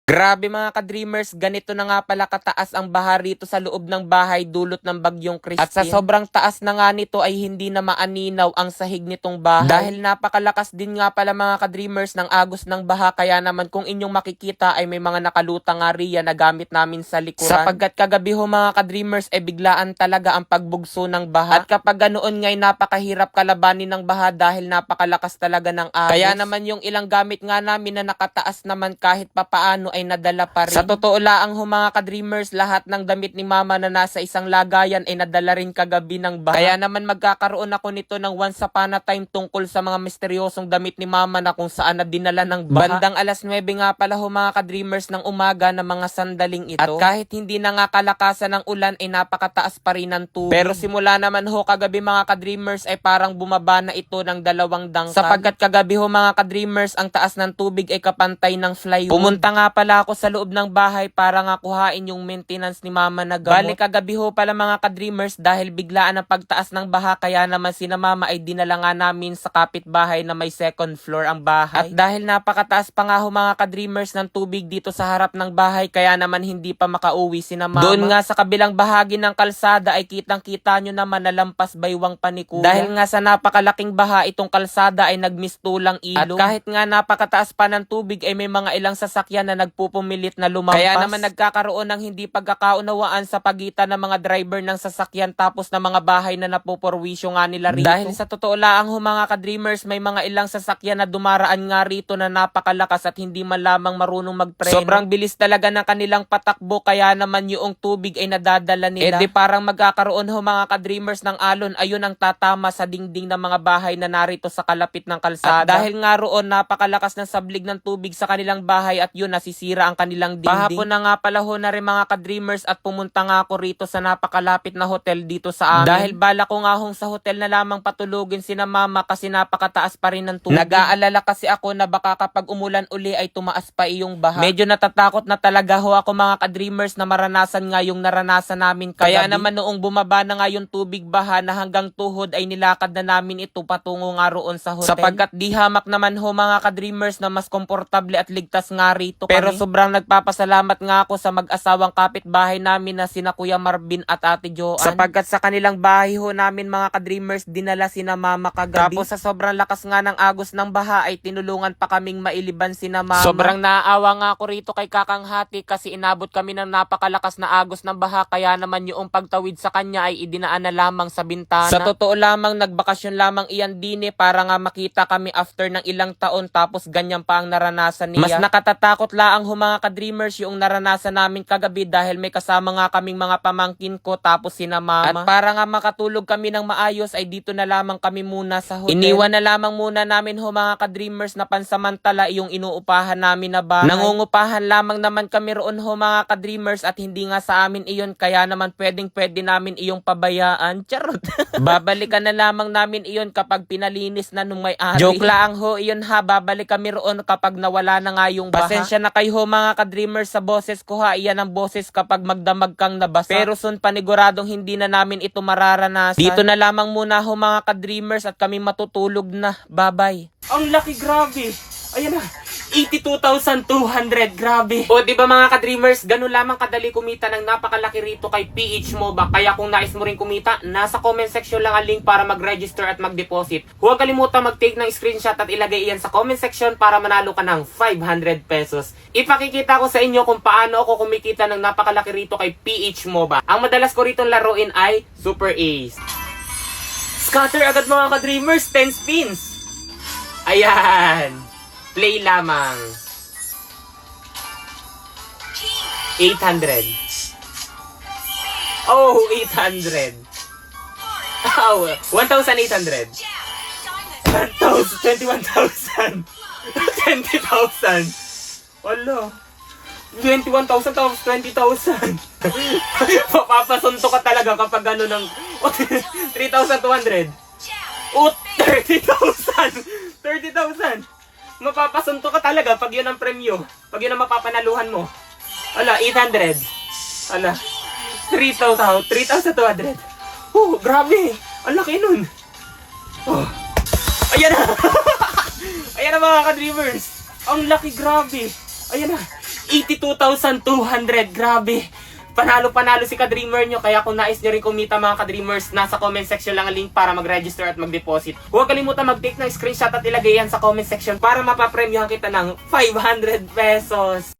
Grabe mga ka-dreamers, ganito na nga pala kataas ang baha rito sa loob ng bahay dulot ng bagyong Christine. At sa sobrang taas na nga nito ay hindi na maaninaw ang sahig nitong bahay. Dahil napakalakas din nga pala mga ka-dreamers ng agos ng baha, kaya naman kung inyong makikita ay may mga nakalutang nga riyan na gamit namin sa likuran. Sapagkat kagabi ho mga ka-dreamers biglaan talaga ang pagbugso ng baha. At kapag ganoon nga'y napakahirap kalabanin ng baha dahil napakalakas talaga ng agos. Kaya naman yung ilang gamit nga namin na nakataas naman kahit papaano ay nadala pa rin. Sa totoo laang mga ka-dreamers, lahat ng damit ni mama na nasa isang lagayan ay nadala rin kagabi ng baha. Kaya naman magkakaroon ako nito ng once upon a time tungkol sa mga misteryosong damit ni mama na kung saan na dinala ng baha. Bandang alas 9 nga pala mga ka-dreamers ng umaga na mga sandaling ito. At kahit hindi na nga kalakasan ng ulan ay napakataas pa rin ng tubig. Pero simula naman kagabi mga ka-dreamers ay parang bumaba na ito ng 2 dangkal. Sapagkat kagabi mga ka-dreamers ang taas ng tubig ay kapantay ng flywood. Pumunta nga pala ako sa loob ng bahay para nga kuhain yung maintenance ni mama na gamot. Bali kagabi pala mga ka-dreamers dahil biglaan ang pagtaas ng baha, kaya naman sina mama ay dinala nga namin sa kapitbahay na may second floor ang bahay. At dahil napakataas pa nga mga ka-dreamers ng tubig dito sa harap ng bahay, kaya naman hindi pa makauwi sina mama. Doon nga sa kabilang bahagi ng kalsada ay kitang-kita nyo naman na lampas baywang panikuya. Dahil nga sa napakalaking baha, itong kalsada ay nagmistulang ilog. At kahit nga napakataas pa ng tubig ay may mga ilang sasakyan na nagpupumilit na lumampas. Kaya naman nagkakaroon ng hindi pagkakaunawaan sa pagitan ng mga driver ng sasakyan tapos na mga bahay na napupurwisyo nga nila rito. Dahil sa totoo laang mga ka-dreamers, may mga ilang sasakyan na dumaraan nga rito na napakalakas at hindi man lamang marunong magpreno. Sobrang bilis talaga ng kanilang patakbo, kaya naman yung tubig ay nadadala nila. Di parang magkakaroon mga ka-dreamers ng alon, ayun ang tatama sa dingding ng mga bahay na narito sa kalapit ng kalsada. At dahil nga roon napakalakas ng sablig ng tubig sa kanilang bahay at yun nasisira ang kanilang dingding. Kahapon na nga pala na rin mga ka-dreamers at pumunta nga ako rito sa napakalapit na hotel dito sa amin. Dahil bala ko nga sa hotel na lamang patulugin sina mama kasi napakataas pa rin ng tubig. Nag-aalala kasi ako na baka kapag umulan uli ay tumaas pa iyong baha. Medyo natatakot na talaga ako mga ka-dreamers na maranasan nga yung naranasan namin kagabi. Kaya naman noong bumaba na nga yung tubig baha na hanggang tuhod ay nilakad na namin ito patungo nga roon sa hotel. Sapagkat di hamak naman mga ka-dreamers na mas komportable at ligtas nga rito kami. Pero sobrang nagpapasalamat nga ako sa mag-asawang kapitbahay namin na sina Kuya Marvin at Ate Joanne. Sapagkat sa kanilang bahay namin mga ka-dreamers dinala sina mama kagabi. Tapos sa sobrang lakas nga ng agos ng baha ay tinulungan pa kaming mailiban sina mama. Sobrang naaawa nga ako rito kay Kakang Hati kasi inabot kami ng napakalakas na agos ng baha, kaya naman yung pagtawid sa kanya ay idinaan na lamang sa bintana. Sa totoo lamang nagbakasyon lamang iyan din para nga makita kami after ng ilang taon tapos ganyan pa ang naranasan niya. Mas nakatatakot laang mga ka-dreamers yung naranasan namin kagabi dahil may kasama nga kaming mga pamangkin ko tapos sina mama. At para nga makatulog kami ng maayos ay dito na lamang kami muna sa hotel. Iniwan na lamang muna namin mga ka-dreamers na pansamantala yung inuupahan namin na bahay. Nangungupahan lamang naman kami roon mga ka-dreamers at hindi nga sa amin iyon, kaya naman pwede namin iyong pabayaan. Charot! Babalikan na lamang namin iyon kapag pinalinis na nung may-ari. Joke lang iyon babalik kami roon kapag nawala na nga yung baha. Pasensya na kayo mga ka-dreamers sa boses ko iyan ang boses kapag magdamag kang nabasa. Pero soon paniguradong hindi na namin ito mararanasan. Dito na lamang muna mga ka-dreamers at kami matutulog na. Bye-bye. Ang laki, grabe. Ayan na. 82,200, grabe. O diba mga ka-dreamers, ganun lamang kadali kumita ng napakalaki rito kay PH MOBA. Kaya kung nais mo rin kumita, nasa comment section lang ang link para mag-register at mag-deposit. Huwag kalimutan mag-take ng screenshot at ilagay iyan sa comment section para manalo ka ng 500 pesos. Ipakikita ko sa inyo kung paano ako kumikita ng napakalaki rito kay PH MOBA. Ang madalas ko rito laruin ay Super Ace. Scatter agad mga ka-dreamers, 10 spins. Ayan. Play lamang. 800. Oh, 800. Oh, 1,800. 21,000. 20,000. Wala. 21,000 tapos 20,000. Mapapasunto ka talaga kapag gano'n ng 3,200. Oh, 30,000. 30,000. Mapapasunto ka talaga pag yun ang premyo. Pag yun ang mapapanaluhan mo. Ala, 800. Ala, 3,200. Oh, grabe. Ang laki nun. Oh. Ayan na. Ayan na mga ka-dreamers. Ang laki, grabe. Ayan na. 82,200. Grabe. Panalo si ka-dreamer nyo. Kaya kung nais nyo rin kumita mga ka-dreamers, nasa comment section lang ang link para mag-register at mag-deposit. Huwag kalimutan mag-take ng screenshot at ilagay yan sa comment section para mapapremyohan kita ng 500 pesos.